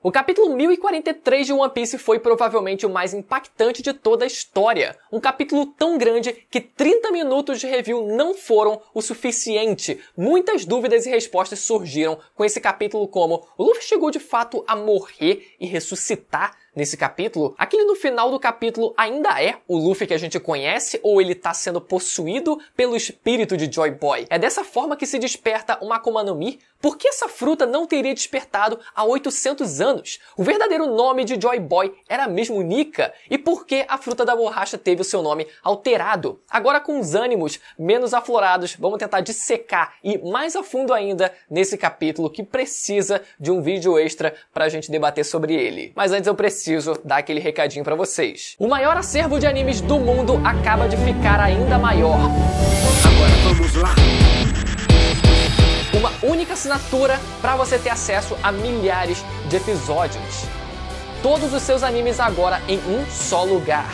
O capítulo 1043 de One Piece foi provavelmente o mais impactante de toda a história. Um capítulo tão grande que 30 minutos de review não foram o suficiente. Muitas dúvidas e respostas surgiram com esse capítulo, como: o Luffy chegou de fato a morrer e ressuscitar nesse capítulo? Aquele no final do capítulo ainda é o Luffy que a gente conhece, ou ele tá sendo possuído pelo espírito de Joy Boy? É dessa forma que se desperta uma Akuma no Mi? Por que essa fruta não teria despertado há 800 anos? O verdadeiro nome de Joy Boy era mesmo Nika? E por que a fruta da borracha teve o seu nome alterado? Agora, com os ânimos menos aflorados, vamos tentar dissecar e mais a fundo ainda nesse capítulo que precisa de um vídeo extra pra gente debater sobre ele. Mas antes eu preciso dar aquele recadinho pra vocês. O maior acervo de animes do mundo acaba de ficar ainda maior. Agora vamos lá! Uma única assinatura para você ter acesso a milhares de episódios. Todos os seus animes agora em um só lugar.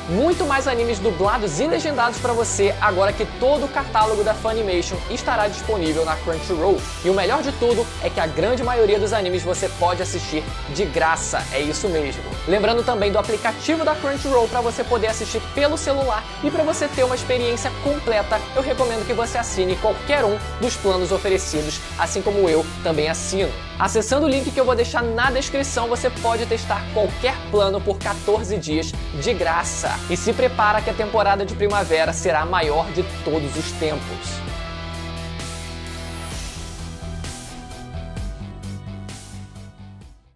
Muito mais animes dublados e legendados para você agora que todo o catálogo da Funimation estará disponível na Crunchyroll. E o melhor de tudo é que a grande maioria dos animes você pode assistir de graça, é isso mesmo. Lembrando também do aplicativo da Crunchyroll para você poder assistir pelo celular, e para você ter uma experiência completa, eu recomendo que você assine qualquer um dos planos oferecidos, assim como eu também assino. Acessando o link que eu vou deixar na descrição, você pode testar qualquer plano por 14 dias de graça. E se prepara que a temporada de primavera será a maior de todos os tempos.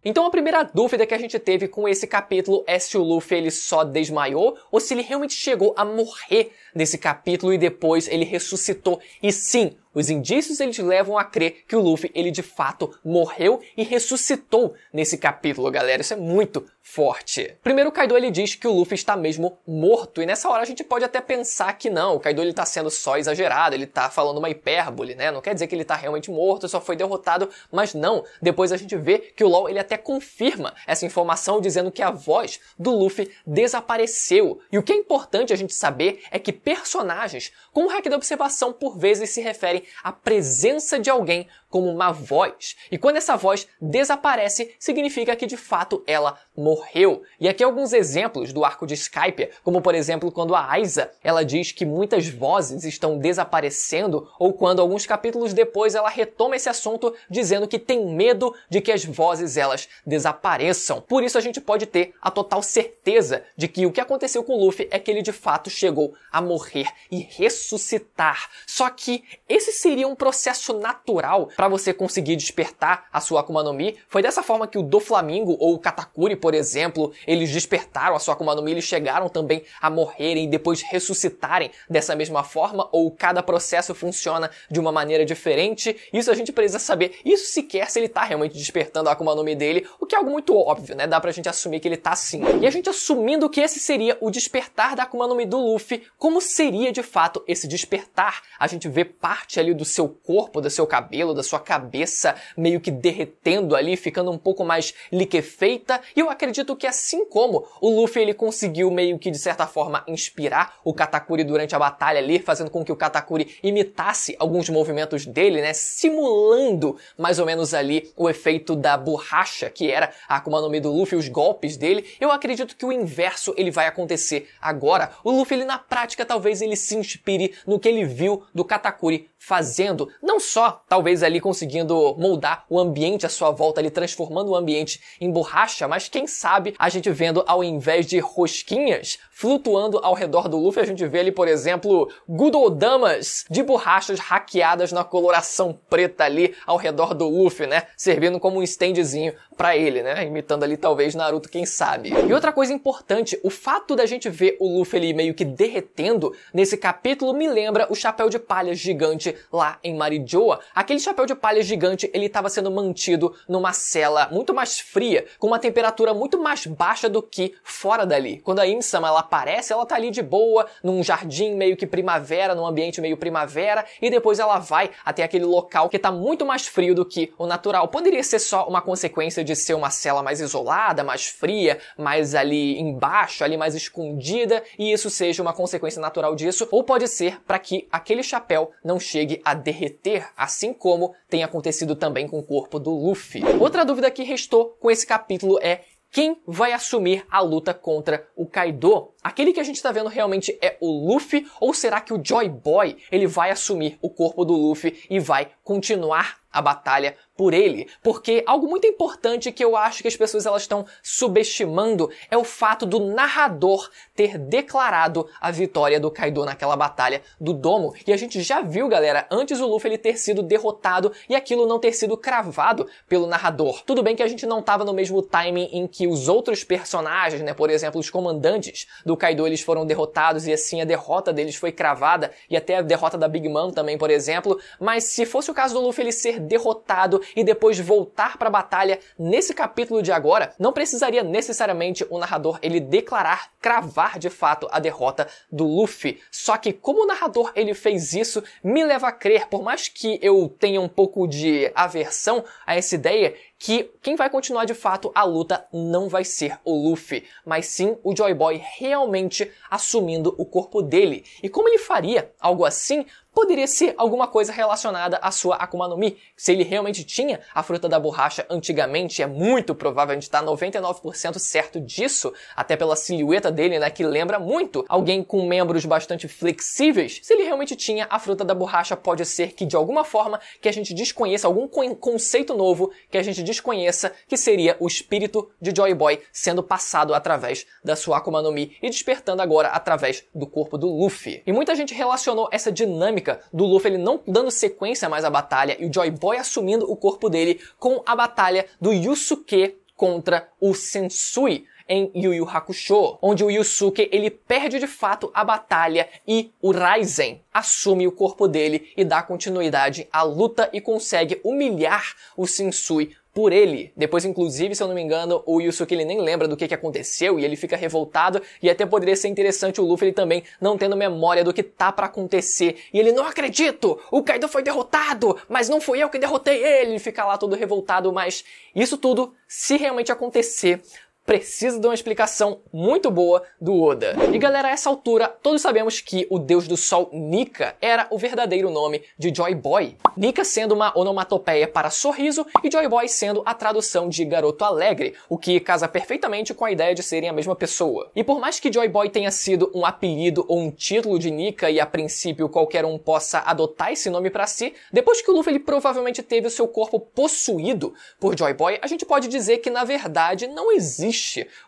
Então a primeira dúvida que a gente teve com esse capítulo é se o Luffy ele só desmaiou ou se ele realmente chegou a morrer nesse capítulo e depois ele ressuscitou. E sim, os indícios eles levam a crer que o Luffy ele de fato morreu e ressuscitou nesse capítulo, galera. Isso é muito forte. Primeiro o Kaido ele diz que o Luffy está mesmo morto, e nessa hora a gente pode até pensar que não, o Kaido ele tá sendo só exagerado, ele tá falando uma hipérbole, né? Não quer dizer que ele tá realmente morto, só foi derrotado, mas não. Depois a gente vê que o LoL ele até confirma essa informação dizendo que a voz do Luffy desapareceu. E o que é importante a gente saber é que personagens com o hack da observação por vezes se referem à presença de alguém como uma voz. E quando essa voz desaparece, significa que de fato ela morreu. E aqui alguns exemplos do arco de Skypiea, como por exemplo quando a Aiza, ela diz que muitas vozes estão desaparecendo, ou quando alguns capítulos depois ela retoma esse assunto dizendo que tem medo de que as vozes elas desapareçam. Por isso a gente pode ter a total certeza de que o que aconteceu com o Luffy é que ele de fato chegou a morrer e ressuscitar. Só que esse seria um processo natural para você conseguir despertar a sua Akuma no Mi? Foi dessa forma que o Doflamingo ou o Katakuri, por exemplo, eles despertaram a sua Akuma no Mi, eles chegaram também a morrerem e depois ressuscitarem dessa mesma forma? Ou cada processo funciona de uma maneira diferente? Isso a gente precisa saber. Isso sequer se ele tá realmente despertando a Akuma no Mi dele, o que é algo muito óbvio, né? Dá pra gente assumir que ele tá sim. E a gente assumindo que esse seria o despertar da Akuma no Mi do Luffy, como seria de fato esse despertar? A gente vê parte ali do seu corpo, do seu cabelo, da sua cabeça meio que derretendo ali, ficando um pouco mais liquefeita, e eu acredito que assim como o Luffy ele conseguiu meio que de certa forma inspirar o Katakuri durante a batalha ali, fazendo com que o Katakuri imitasse alguns movimentos dele, né, simulando mais ou menos ali o efeito da borracha que era a Akuma no Mi do Luffy, os golpes dele, eu acredito que o inverso ele vai acontecer agora. O Luffy ele na prática talvez ele se inspire no que ele viu do Katakuri fazendo, não só talvez ali conseguindo moldar o ambiente à sua volta, ali transformando o ambiente em borracha, mas quem sabe a gente vendo ao invés de rosquinhas flutuando ao redor do Luffy, a gente vê ali, por exemplo, Gudodamas de borrachas hackeadas na coloração preta ali ao redor do Luffy, né? Servindo como um standzinho pra ele, né? Imitando ali talvez Naruto, quem sabe. E outra coisa importante, o fato da gente ver o Luffy ali meio que derretendo nesse capítulo me lembra o chapéu de palha gigante lá em Marijoa. Aquele chapéu de palha gigante, ele estava sendo mantido numa cela muito mais fria, com uma temperatura muito mais baixa do que fora dali. Quando a Im-sama ela aparece, ela tá ali de boa, num jardim meio que primavera, num ambiente meio primavera, e depois ela vai até aquele local que tá muito mais frio do que o natural. Poderia ser só uma consequência de ser uma cela mais isolada, mais fria, mais ali embaixo, ali mais escondida, e isso seja uma consequência natural disso, ou pode ser para que aquele chapéu não chegue a derreter, assim como tem acontecido também com o corpo do Luffy. Outra dúvida que restou com esse capítulo é: quem vai assumir a luta contra o Kaido? Aquele que a gente tá vendo realmente é o Luffy, ou será que o Joy Boy ele vai assumir o corpo do Luffy e vai continuar a batalha por ele? Porque algo muito importante que eu acho que as pessoas elas estão subestimando é o fato do narrador ter declarado a vitória do Kaido naquela batalha do domo. E a gente já viu, galera, antes o Luffy ele ter sido derrotado e aquilo não ter sido cravado pelo narrador. Tudo bem que a gente não tava no mesmo timing em que os outros personagens, né, por exemplo, os comandantes do Kaido, eles foram derrotados e assim a derrota deles foi cravada, e até a derrota da Big Mom também, por exemplo. Mas se fosse o caso do Luffy ele ser derrotado e depois voltar pra batalha nesse capítulo de agora, não precisaria necessariamente o narrador ele declarar, cravar de fato a derrota do Luffy. Só que como o narrador ele fez isso, me leva a crer, por mais que eu tenha um pouco de aversão a essa ideia, que quem vai continuar de fato a luta não vai ser o Luffy, mas sim o Joy Boy realmente assumindo o corpo dele. E como ele faria algo assim? Poderia ser alguma coisa relacionada à sua Akuma no Mi. Se ele realmente tinha a fruta da borracha antigamente, é muito provável, a gente tá 99% certo disso, até pela silhueta dele, né, que lembra muito alguém com membros bastante flexíveis. Se ele realmente tinha a fruta da borracha, pode ser que de alguma forma que a gente desconheça, algum conceito novo que a gente desconheça, que seria o espírito de Joy Boy sendo passado através da sua Akuma no Mi e despertando agora através do corpo do Luffy. E muita gente relacionou essa dinâmica do Luffy ele não dando sequência mais à batalha e o Joy Boy assumindo o corpo dele com a batalha do Yusuke contra o Sensui em Yu Yu Hakusho, onde o Yusuke ele perde de fato a batalha e o Raizen assume o corpo dele e dá continuidade à luta e consegue humilhar o Sensui por ele. Depois, inclusive, se eu não me engano, o Yusuke ele nem lembra do que aconteceu e ele fica revoltado, e até poderia ser interessante o Luffy ele também não tendo memória do que tá pra acontecer. E ele: não acredito! O Kaido foi derrotado! Mas não fui eu que derrotei ele! Ele fica lá todo revoltado, mas isso tudo, se realmente acontecer, precisa de uma explicação muito boa do Oda. E galera, a essa altura, todos sabemos que o deus do sol Nika era o verdadeiro nome de Joy Boy. Nika sendo uma onomatopeia para sorriso e Joy Boy sendo a tradução de garoto alegre, o que casa perfeitamente com a ideia de serem a mesma pessoa. E por mais que Joy Boy tenha sido um apelido ou um título de Nika e a princípio qualquer um possa adotar esse nome para si, depois que o Luffy ele provavelmente teve o seu corpo possuído por Joy Boy, a gente pode dizer que na verdade não existe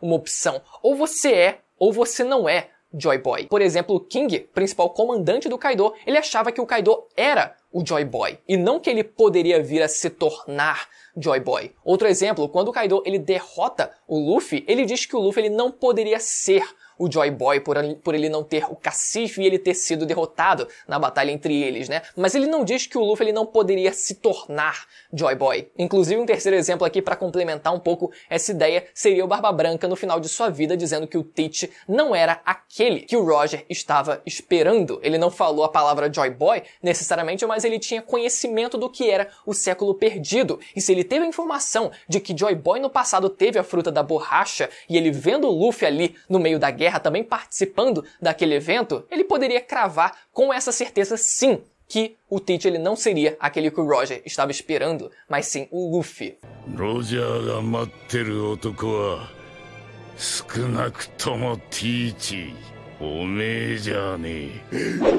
uma opção. Ou você é, ou você não é Joy Boy. Por exemplo, o King, principal comandante do Kaido, ele achava que o Kaido era o Joy Boy, e não que ele poderia vir a se tornar Joy Boy. Outro exemplo, quando o Kaido ele derrota o Luffy, ele diz que o Luffy ele não poderia ser o Joy Boy por ele não ter o cacife e ele ter sido derrotado na batalha entre eles, né? Mas ele não diz que o Luffy ele não poderia se tornar Joy Boy. Inclusive, um terceiro exemplo aqui para complementar um pouco essa ideia seria o Barba Branca no final de sua vida dizendo que o Teach não era aquele que o Roger estava esperando. Ele não falou a palavra Joy Boy necessariamente, mas ele tinha conhecimento do que era o século perdido. E se ele teve a informação de que Joy Boy no passado teve a fruta da borracha e ele vendo o Luffy ali no meio da guerra também participando daquele evento, ele poderia cravar com essa certeza sim que o Teach ele não seria aquele que o Roger estava esperando, mas sim o Luffy.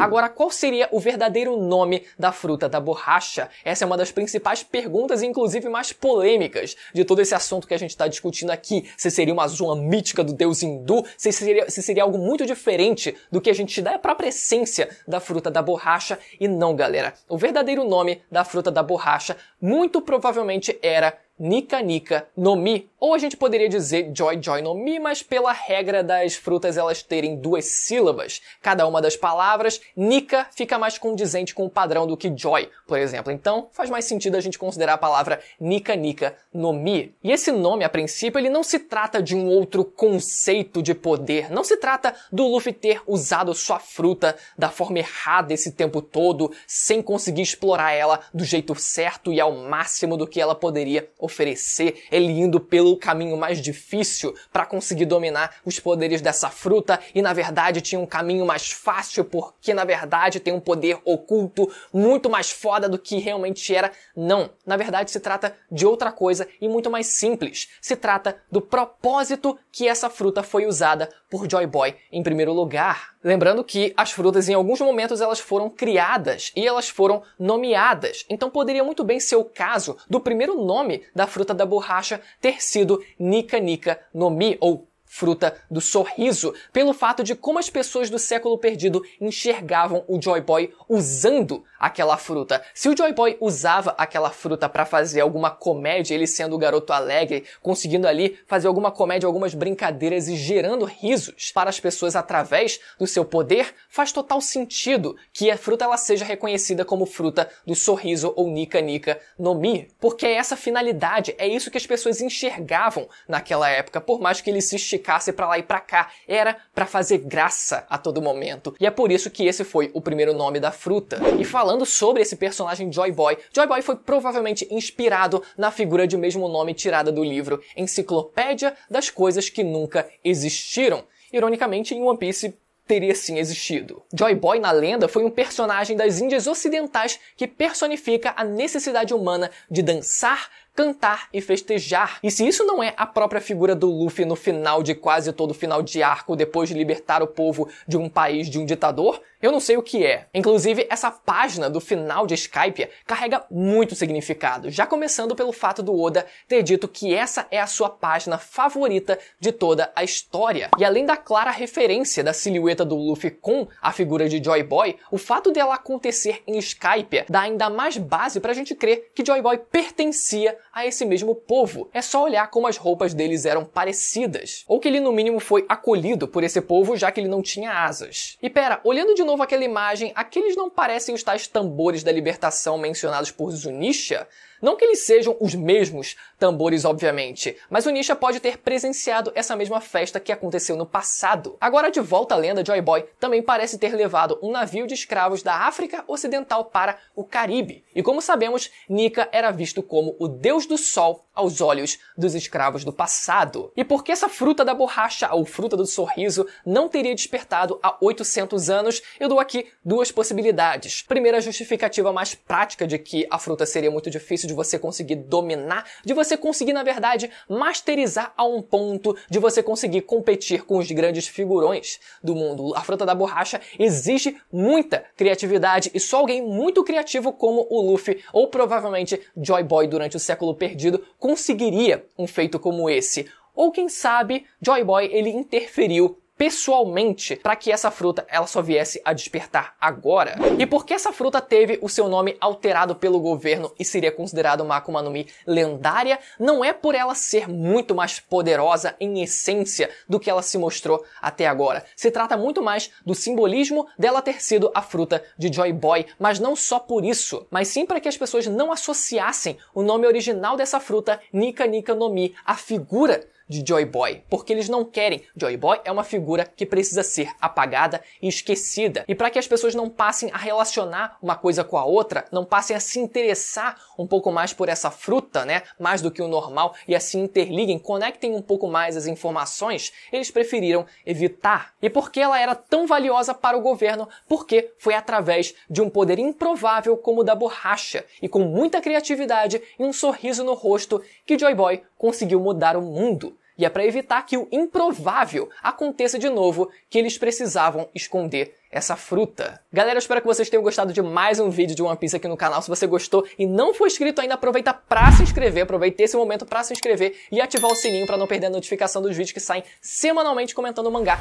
Agora, qual seria o verdadeiro nome da fruta da borracha? Essa é uma das principais perguntas e inclusive mais polêmicas de todo esse assunto que a gente está discutindo aqui. Se seria uma zona mítica do deus hindu, se seria algo muito diferente do que a gente dá a própria essência da fruta da borracha. E não, galera. O verdadeiro nome da fruta da borracha muito provavelmente era Nika Nika no Mi, ou a gente poderia dizer Joy Joy no Mi, mas pela regra das frutas elas terem duas sílabas, cada uma das palavras, Nika fica mais condizente com o padrão do que Joy, por exemplo. Então faz mais sentido a gente considerar a palavra Nika Nika no Mi. E esse nome, a princípio, ele não se trata de um outro conceito de poder, não se trata do Luffy ter usado sua fruta da forma errada esse tempo todo, sem conseguir explorar ela do jeito certo e ao máximo do que ela poderia oferecer, ele indo pelo pelo caminho mais difícil para conseguir dominar os poderes dessa fruta e na verdade tinha um caminho mais fácil porque na verdade tem um poder oculto muito mais foda do que realmente era. Não, na verdade se trata de outra coisa e muito mais simples. Se trata do propósito que essa fruta foi usada por Joy Boy em primeiro lugar. Lembrando que as frutas em alguns momentos elas foram criadas e elas foram nomeadas. Então poderia muito bem ser o caso do primeiro nome da fruta da borracha ter sido Nika Nika no Mi, ou fruta do sorriso, pelo fato de como as pessoas do século perdido enxergavam o Joy Boy usando aquela fruta. Se o Joy Boy usava aquela fruta para fazer alguma comédia, ele sendo o garoto alegre, conseguindo ali fazer alguma comédia, algumas brincadeiras e gerando risos para as pessoas através do seu poder, faz total sentido que a fruta ela seja reconhecida como fruta do sorriso ou Nika Nika no Mi, porque é essa finalidade, é isso que as pessoas enxergavam naquela época, por mais que ele se esticasse pra lá e pra cá, era pra fazer graça a todo momento. E é por isso que esse foi o primeiro nome da fruta. E falando sobre esse personagem Joy Boy foi provavelmente inspirado na figura de mesmo nome tirada do livro Enciclopédia das Coisas que Nunca Existiram. Ironicamente, em One Piece teria sim existido. Joy Boy, na lenda, foi um personagem das Índias Ocidentais que personifica a necessidade humana de dançar, cantar e festejar. E se isso não é a própria figura do Luffy no final de quase todo final de arco, depois de libertar o povo de um país de um ditador, eu não sei o que é. Inclusive, essa página do final de Skypiea carrega muito significado, já começando pelo fato do Oda ter dito que essa é a sua página favorita de toda a história. E além da clara referência da silhueta do Luffy com a figura de Joy Boy, o fato dela acontecer em Skypiea dá ainda mais base pra gente crer que Joy Boy pertencia a esse mesmo povo. É só olhar como as roupas deles eram parecidas. Ou que ele no mínimo foi acolhido por esse povo, já que ele não tinha asas. E pera, olhando de novo aquela imagem, aqueles não parecem os tais tambores da libertação mencionados por Zunisha? Não que eles sejam os mesmos tambores, obviamente, mas o Nisha pode ter presenciado essa mesma festa que aconteceu no passado. Agora, de volta à lenda, Joy Boy também parece ter levado um navio de escravos da África Ocidental para o Caribe. E como sabemos, Nika era visto como o deus do sol aos olhos dos escravos do passado. E por que essa fruta da borracha, ou fruta do sorriso, não teria despertado há 800 anos, eu dou aqui duas possibilidades. Primeira, a justificativa mais prática de que a fruta seria muito difícil de você conseguir dominar, de você conseguir, na verdade, masterizar a um ponto de você conseguir competir com os grandes figurões do mundo. A fruta da borracha exige muita criatividade e só alguém muito criativo como o Luffy, ou provavelmente Joy Boy durante o século perdido, conseguiria um feito como esse. Ou quem sabe, Joy Boy ele interferiu pessoalmente para que essa fruta ela só viesse a despertar agora. E por que essa fruta teve o seu nome alterado pelo governo e seria considerada uma Akuma no Mi lendária? Não é por ela ser muito mais poderosa em essência do que ela se mostrou até agora. Se trata muito mais do simbolismo dela ter sido a fruta de Joy Boy, mas não só por isso, mas sim para que as pessoas não associassem o nome original dessa fruta, Nika Nika no Mi, à figura de Joy Boy, porque eles não querem. Joy Boy é uma figura que precisa ser apagada e esquecida. E para que as pessoas não passem a relacionar uma coisa com a outra, não passem a se interessar um pouco mais por essa fruta, né, mais do que o normal, e assim interliguem, conectem um pouco mais as informações, eles preferiram evitar. E por que ela era tão valiosa para o governo? Porque foi através de um poder improvável como o da borracha, e com muita criatividade e um sorriso no rosto, que Joy Boy conseguiu mudar o mundo. E é para evitar que o improvável aconteça de novo que eles precisavam esconder essa fruta. Galera, eu espero que vocês tenham gostado de mais um vídeo de One Piece aqui no canal. Se você gostou e não for inscrito ainda, aproveita para se inscrever, aproveita esse momento para se inscrever e ativar o sininho para não perder a notificação dos vídeos que saem semanalmente comentando o mangá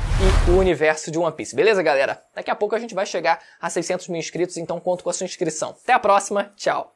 e o universo de One Piece. Beleza, galera? Daqui a pouco a gente vai chegar a 600 mil inscritos, então conto com a sua inscrição. Até a próxima, tchau!